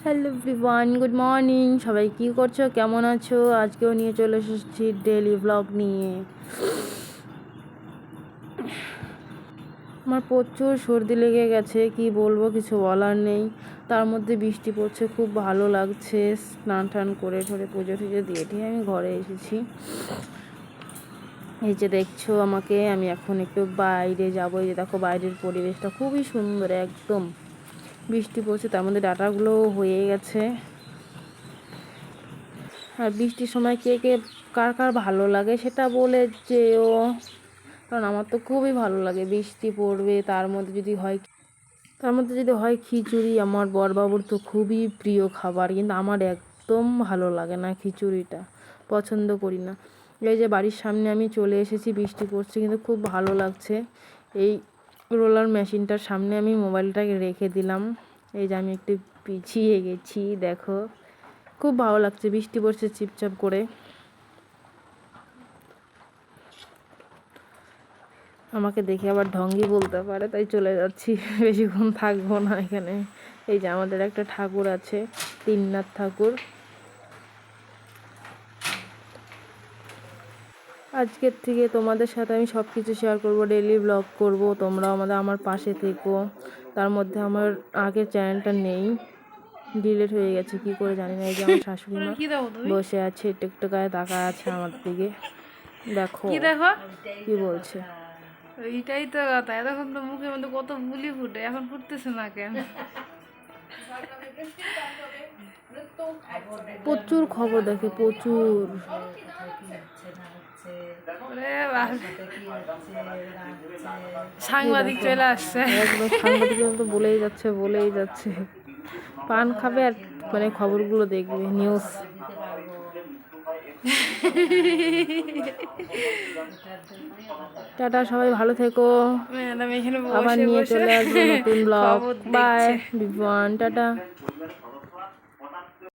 Hello everyone, good morning. সবাই কী করছো, কেমন আছো? আজকেও নিয়ে চলে এসেছি ডেইলি ব্লগ নিয়ে। আমার প্রচুর সর্দি লেগে গেছে, কি বলবো, কিছু বলার নেই। তার মধ্যে বৃষ্টি পড়ছে, খুব ভালো লাগছে। স্নান টান করে ঠরে পুজো টুজো দিয়ে আমি ঘরে এসেছি। এই যে দেখছো আমাকে, আমি এখন একটু বাইরে যাবো। এই যে দেখো বাইরের পরিবেশটা খুবই সুন্দর, একদম বৃষ্টি পড়ছে, তার মধ্যে ডাটাগুলো হয়ে গেছে। আর বৃষ্টির সময় কে কে কার কার ভালো লাগে সেটা বলে যেও, কারণ আমার তো খুবই ভালো লাগে। বৃষ্টি পড়বে, তার মধ্যে যদি হয় খিচুড়ি। আমার বরবাবুর তো খুবই প্রিয় খাবার, কিন্তু আমার একদম ভালো লাগে না, খিচুড়িটা পছন্দ করি না। এই যে বাড়ির সামনে আমি চলে এসেছি, বৃষ্টি পড়ছে কিন্তু খুব ভালো লাগছে। এই রোলার মেশিনটার সামনে আমি মোবাইলটাকে রেখে দিলাম। এই যে আমি একটু পিছিয়ে গেছি, দেখো খুব ভালো লাগছে, বৃষ্টি পড়ছে চিপচাপ করে। আমাকে দেখে আবার ঢঙ্গি বলতে পারে, তাই চলে যাচ্ছি, বেশিক্ষণ থাকবো না এখানে। এই যে আমাদের একটা ঠাকুর আছে, তিননাথ ঠাকুর। আজকের থেকে তোমাদের সাথে আমি সব কিছু শেয়ার করব, ডেইলি ব্লগ করব। তোমরাও আমার পাশে থেকো। তার মধ্যে আমার আগের চ্যানেলটা নেই, ডিলিট হয়ে গেছে, কি করে জানি না। এই যে আমার শাশুড়ি মা বসে আছে, টিকটকায় তাকায় আছে আমার দিকে। দেখো কি বলছে। এইটাই তো কথা, এতক্ষণ তো মুখের মধ্যে কত বুলি ফুটে, এখন ফুটতেছে না কেন? প্রচুর খবর দেখে, প্রচুর। সাংবাদিক চলে আসছে, একদম সাংবাদিক তো বলেই যাচ্ছে পান খাবে আর মানে খবরগুলো দেখবে, নিউজ। টাটা, সবাই ভালো থেকো। ম্যাডাম এখানে আবার বসে নিয়ে বসে চলে আসবো নতুন ব্লগ। খবর বাই দেখছে। বিভান, টাটা।